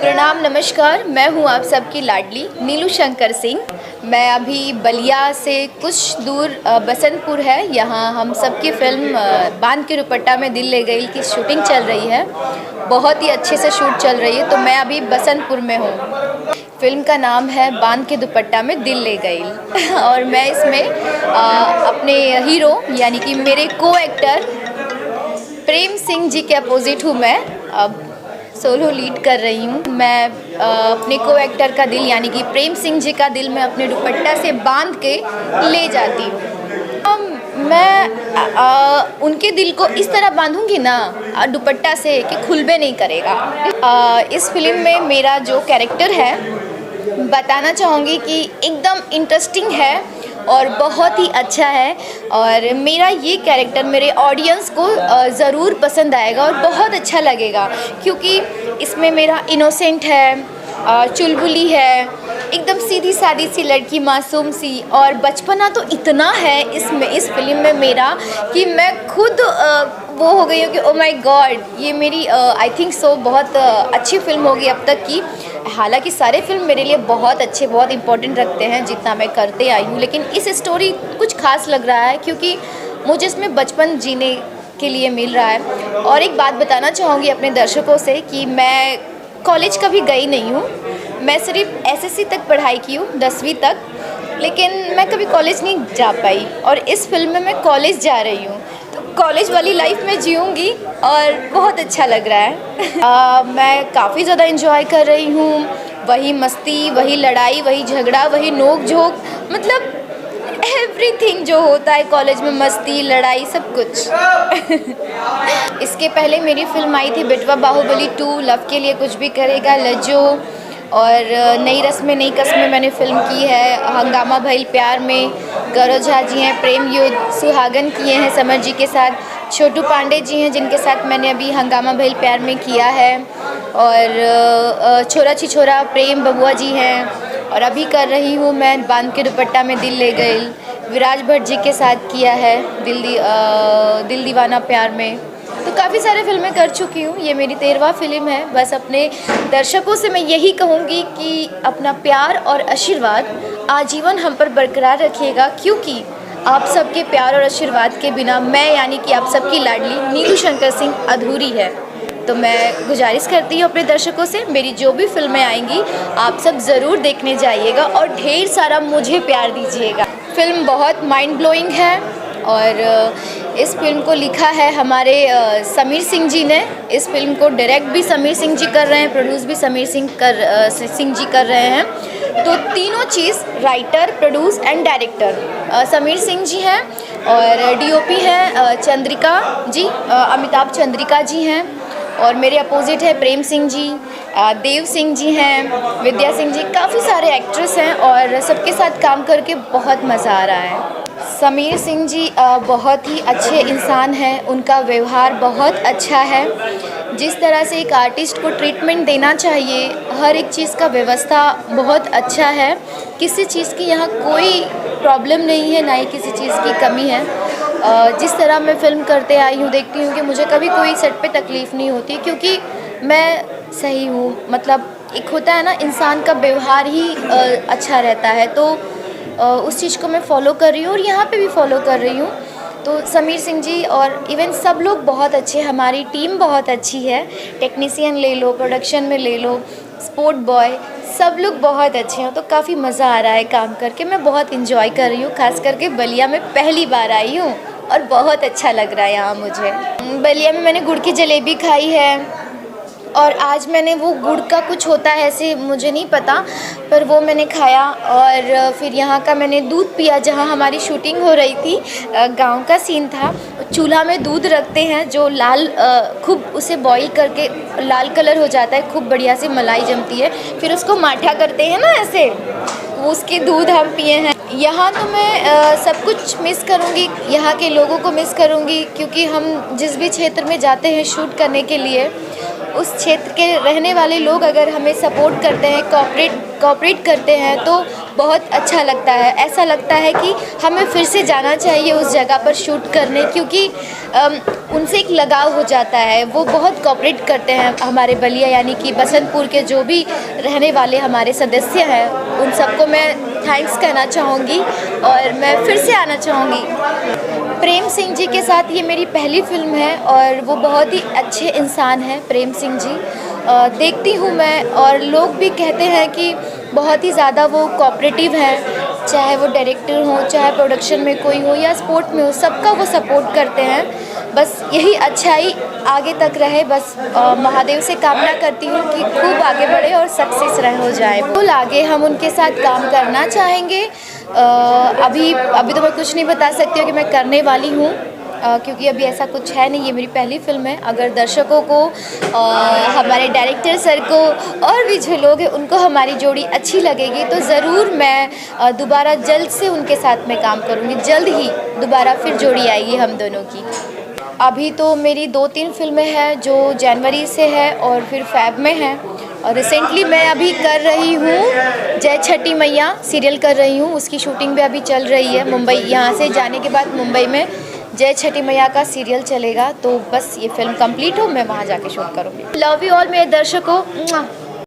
प्रणाम, नमस्कार। मैं हूं आप सबकी लाडली नीलू शंकर सिंह। मैं अभी बलिया से कुछ दूर बसंतपुर है, यहाँ हम सबकी फ़िल्म बांध के दुपट्टा में दिल ले गई की शूटिंग चल रही है। बहुत ही अच्छे से शूट चल रही है, तो मैं अभी बसंतपुर में हूँ। फ़िल्म का नाम है बांध के दुपट्टा में दिल ले गई और मैं इसमें अपने हीरो यानी कि मेरे को एक्टर प्रेम सिंह जी के अपोजिट हूँ। मैं अब सोलो लीड कर रही हूँ। मैं अपने को एक्टर का दिल यानी कि प्रेम सिंह जी का दिल मैं अपने दुपट्टा से बांध के ले जाती हूँ। मैं उनके दिल को इस तरह बांधूंगी ना दुपट्टा से कि खुलबे नहीं करेगा। इस फिल्म में मेरा जो कैरेक्टर है बताना चाहूँगी कि एकदम इंटरेस्टिंग है और बहुत ही अच्छा है और मेरा ये कैरेक्टर मेरे ऑडियंस को ज़रूर पसंद आएगा और बहुत अच्छा लगेगा, क्योंकि इसमें मेरा इनोसेंट है, चुलबुली है, एकदम सीधी सादी सी लड़की, मासूम सी, और बचपना तो इतना है इस फिल्म में मेरा कि मैं खुद वो हो गई हूँ कि ओ माय गॉड, ये मेरी आई थिंक सो बहुत अच्छी फ़िल्म होगी अब तक की। हालांकि सारे फिल्म मेरे लिए बहुत अच्छे, बहुत इम्पोर्टेंट रखते हैं जितना मैं करते आई हूँ, लेकिन इस स्टोरी कुछ खास लग रहा है क्योंकि मुझे इसमें बचपन जीने के लिए मिल रहा है। और एक बात बताना चाहूँगी अपने दर्शकों से कि मैं कॉलेज कभी गई नहीं हूँ। मैं सिर्फ एसएससी तक पढ़ाई की हूँ, 10वीं तक, लेकिन मैं कभी कॉलेज नहीं जा पाई और इस फिल्म में मैं कॉलेज जा रही हूँ, तो कॉलेज वाली लाइफ में जीऊँगी और बहुत अच्छा लग रहा है। मैं काफ़ी ज़्यादा एंजॉय कर रही हूँ। वही मस्ती, वही लड़ाई, वही झगड़ा, वही नोक झोंक, मतलब एवरीथिंग जो होता है कॉलेज में, मस्ती, लड़ाई, सब कुछ। इसके पहले मेरी फिल्म आई थी बेटवा बाहुबली 2, लव के लिए कुछ भी करेगा, लज्जो, और नई रस्में नई कस्में मैंने फिल्म की है, हंगामा भइल प्यार में गौरव झा जी हैं, प्रेम युद्ध, सुहागन किए हैं समर जी के साथ, छोटू पांडे जी हैं जिनके साथ मैंने अभी हंगामा भइल प्यार में किया है, और छोरा छिछोरा प्रेम बबुआ जी हैं, और अभी कर रही हूँ मैं बांध के दुपट्टा में दिल ले गई, विराज भट्ट जी के साथ किया है दिल दीवाना प्यार में। तो काफ़ी सारे फिल्में कर चुकी हूँ, ये मेरी 13वां फिल्म है। बस अपने दर्शकों से मैं यही कहूँगी कि अपना प्यार और आशीर्वाद आजीवन हम पर बरकरार रखिएगा, क्योंकि आप सबके प्यार और आशीर्वाद के बिना मैं यानी कि आप सबकी लाडली नीलू शंकर सिंह अधूरी है। तो मैं गुजारिश करती हूँ अपने दर्शकों से, मेरी जो भी फिल्में आएंगी आप सब ज़रूर देखने जाइएगा और ढेर सारा मुझे प्यार दीजिएगा। फिल्म बहुत माइंड ब्लोइंग है और इस फिल्म को लिखा है हमारे समीर सिंह जी ने। इस फिल्म को डायरेक्ट भी समीर सिंह जी कर रहे हैं, प्रोड्यूस भी समीर सिंह जी कर रहे हैं। तो तीनों चीज़, writer, produce and director Samir Singh ji हैं और डीओपी हैं चंद्रिका जी, अमिताभ चंद्रिका जी हैं, और मेरे अपोजिट है प्रेम सिंह जी, देव सिंह जी हैं, विद्या सिंह जी, काफ़ी सारे एक्ट्रेस हैं और सबके साथ काम करके बहुत मज़ा आ रहा है। समीर सिंह जी बहुत ही अच्छे इंसान हैं, उनका व्यवहार बहुत अच्छा है। जिस तरह से एक आर्टिस्ट को ट्रीटमेंट देना चाहिए, हर एक चीज़ का व्यवस्था बहुत अच्छा है। किसी चीज़ की यहाँ कोई प्रॉब्लम नहीं है, ना ही किसी चीज़ की कमी है। जिस तरह मैं फ़िल्म करते आई हूँ, देखती हूँ कि मुझे कभी कोई सेट पे तकलीफ़ नहीं होती, क्योंकि मैं सही हूँ। मतलब एक होता है ना, इंसान का व्यवहार ही अच्छा रहता है, तो उस चीज़ को मैं फ़ॉलो कर रही हूँ और यहाँ पे भी फ़ॉलो कर रही हूँ। तो समीर सिंह जी और इवन सब लोग बहुत अच्छे, हमारी टीम बहुत अच्छी है। टेक्नीशियन ले लो, प्रोडक्शन में ले लो, स्पोर्ट बॉय, सब लोग बहुत अच्छे हैं। तो काफ़ी मज़ा आ रहा है काम करके, मैं बहुत इन्जॉय कर रही हूँ। खास करके बलिया में पहली बार आई हूँ और बहुत अच्छा लग रहा है यहाँ मुझे। बलिया में मैंने गुड़ की जलेबी खाई है और आज मैंने वो गुड़ का कुछ होता है ऐसे, मुझे नहीं पता, पर वो मैंने खाया। और फिर यहाँ का मैंने दूध पिया, जहाँ हमारी शूटिंग हो रही थी, गांव का सीन था। चूल्हा में दूध रखते हैं जो लाल, खूब उसे बॉईल करके लाल कलर हो जाता है, खूब बढ़िया से मलाई जमती है, फिर उसको माठा करते हैं ना ऐसे, उसके दूध हम पिए हैं। यहाँ तो मैं सब कुछ मिस करूँगी, यहाँ के लोगों को मिस करूँगी, क्योंकि हम जिस भी क्षेत्र में जाते हैं शूट करने के लिए, उस क्षेत्र के रहने वाले लोग अगर हमें सपोर्ट करते हैं, कोऑपरेट करते हैं, तो बहुत अच्छा लगता है। ऐसा लगता है कि हमें फिर से जाना चाहिए उस जगह पर शूट करने, क्योंकि उनसे एक लगाव हो जाता है। वो बहुत कोऑपरेट करते हैं हमारे बलिया यानी कि बसंतपुर के जो भी रहने वाले हमारे सदस्य हैं, उन सबको मैं थैंक्स कहना चाहूँगी और मैं फिर से आना चाहूँगी। प्रेम सिंह जी के साथ ये मेरी पहली फिल्म है और वो बहुत ही अच्छे इंसान हैं प्रेम सिंह जी। देखती हूँ मैं और लोग भी कहते हैं कि बहुत ही ज़्यादा वो कोऑपरेटिव हैं, चाहे वो डायरेक्टर हो, चाहे प्रोडक्शन में कोई हो या स्पोर्ट में हो, सबका वो सपोर्ट करते हैं। बस यही अच्छाई आगे तक रहे, बस महादेव से कामना करती हूँ कि खूब आगे बढ़े और सक्सेस रह हो जाए। बिल्कुल आगे हम उनके साथ काम करना चाहेंगे। अभी तो मैं कुछ नहीं बता सकती हूँ कि मैं करने वाली हूँ, क्योंकि अभी ऐसा कुछ है नहीं। ये मेरी पहली फिल्म है। अगर दर्शकों को, हमारे डायरेक्टर सर को और भी जो लोग हैं उनको हमारी जोड़ी अच्छी लगेगी तो ज़रूर मैं दोबारा जल्द से उनके साथ में काम करूँगी। जल्द ही दोबारा फिर जोड़ी आएगी हम दोनों की। अभी तो मेरी 2-3 फिल्में हैं जो जनवरी से है और फिर फ़ेब में है। और रिसेंटली मैं अभी कर रही हूँ जय छठी मैया सीरियल कर रही हूँ, उसकी शूटिंग भी अभी चल रही है। मुंबई, यहाँ से जाने के बाद मुंबई में जय छठी मैया का सीरियल चलेगा, तो बस ये फिल्म कंप्लीट हो मैं वहाँ जाके शूट करूँगी। लव यू ऑल मेरे दर्शकों।